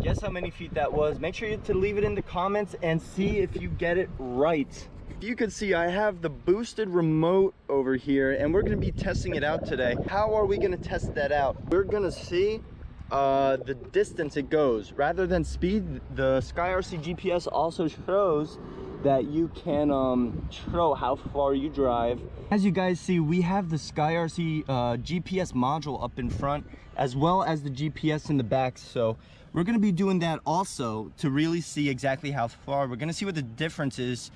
Guess how many feet that was. Make sure to leave it in the comments and see if you get it right. You can see I have the boosted remote over here, and we're going to be testing it out today. How are we going to test that out? We're going to see the distance it goes rather than speed. The SkyRc GPS also shows that you can show how far you drive. As you guys see, we have the SkyRc GPS module up in front as well as the GPS in the back, so we're going to be doing that also to really see exactly how far. We're going to see what the difference is.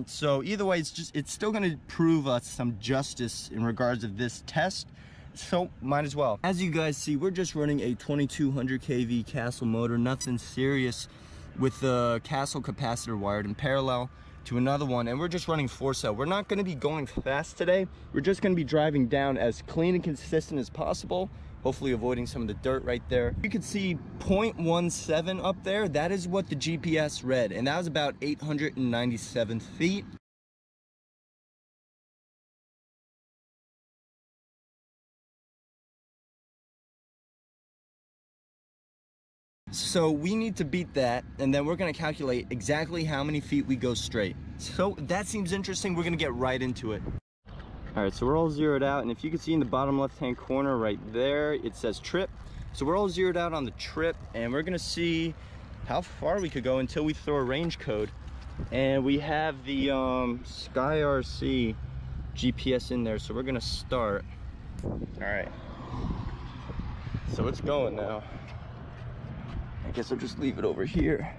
So either way, it's still going to prove us some justice in regards of this test, so might as well. As you guys see, we're just running a 2200 kV Castle motor, nothing serious, with the Castle capacitor wired in parallel to another one, and we're just running 4-cell. We're not going to be going fast today. We're just going to be driving down as clean and consistent as possible, hopefully avoiding some of the dirt right there. You can see 0.17 up there. That is what the GPS read, and that was about 897 feet. So we need to beat that, and then we're going to calculate exactly how many feet we go straight. So that seems interesting. We're going to get right into it. All right, so we're all zeroed out, and if you can see in the bottom left-hand corner right there, it says trip. So we're all zeroed out on the trip, and we're going to see how far we could go until we throw a range code. And we have the SkyRc GPS in there, so we're going to start. All right, so it's going now. I guess I'll just leave it over here.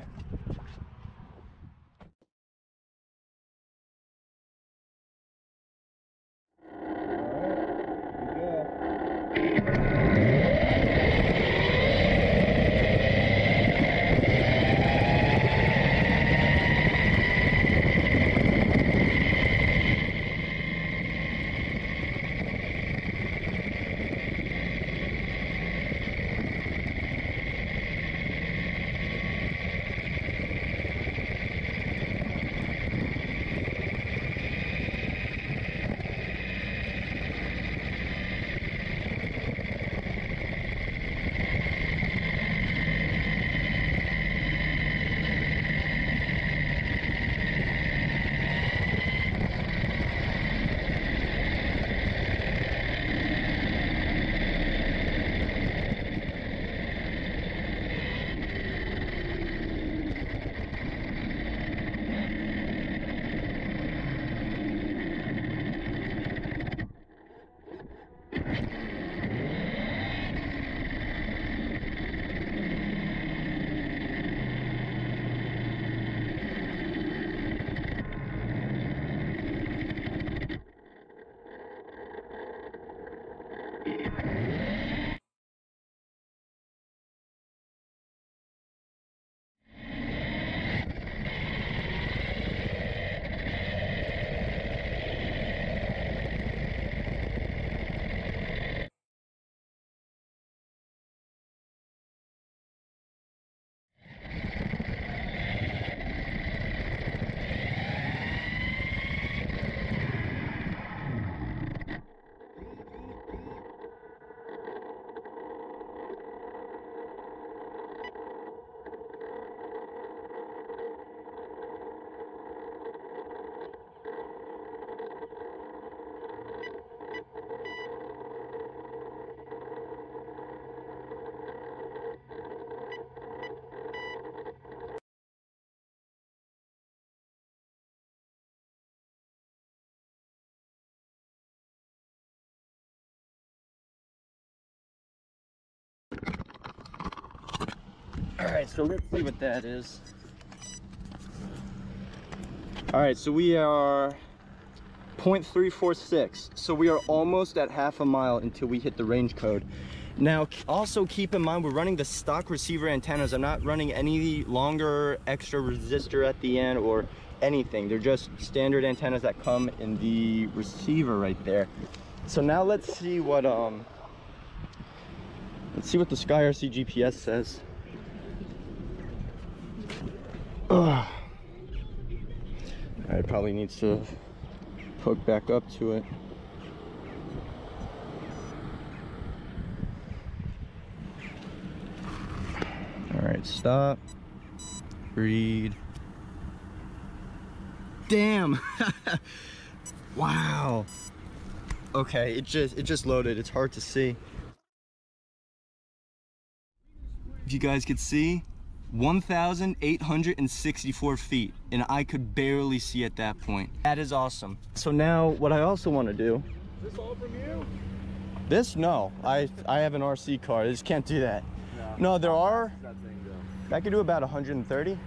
All right, so let's see what that is. All right, so we are 0.346. So we are almost at half a mile until we hit the range code. Now, also keep in mind, we're running the stock receiver antennas. I'm not running any longer extra resistor at the end or anything. They're just standard antennas that come in the receiver right there. So now let's see what the SkyRc GPS says. Ugh. It probably needs to hook back up to it. All right, Hard stop. Read. Damn. Wow. Okay, it just loaded. It's hard to see. If you guys could see, 1,864 feet, and I could barely see at that point. That is awesome. So now what I also want to do. Is this all from you? This? No. I have an RC car. I just can't do that. No, there are. I could do about 130.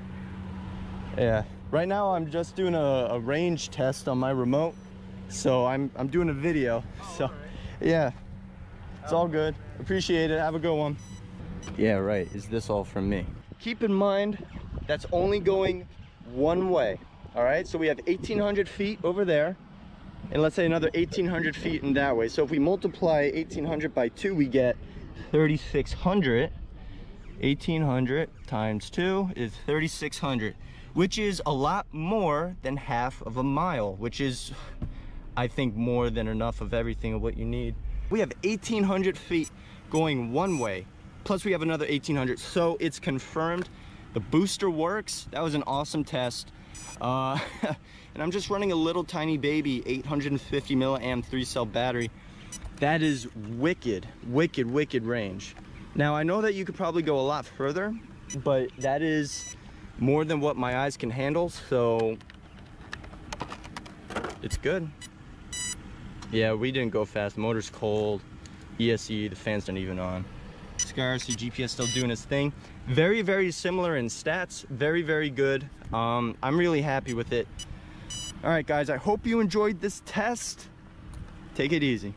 Yeah. Right now I'm just doing a range test on my remote. So I'm doing a video. So yeah. It's all good. Appreciate it. Have a good one. Yeah, right. Is this all from me? Keep in mind that's only going one way. All right, so we have 1,800 feet over there, and let's say another 1,800 feet in that way. So if we multiply 1,800 by 2, we get 3,600. 1,800 times 2 is 3,600, which is a lot more than half of a mile, which is, I think, more than enough of everything of what you need. We have 1,800 feet going one way, plus we have another 1,800, so it's confirmed. The booster works. That was an awesome test. And I'm just running a little tiny baby 850 milliamp 3-cell battery. That is wicked, wicked, wicked range. Now I know that you could probably go a lot further, but that is more than what my eyes can handle, so it's good. Yeah, we didn't go fast. The motor's cold. ESC, the fans aren't even on. SkyRc GPS still doing its thing. Very, very similar in stats. Very, very good. I'm really happy with it. All right, guys, I hope you enjoyed this test. Take it easy.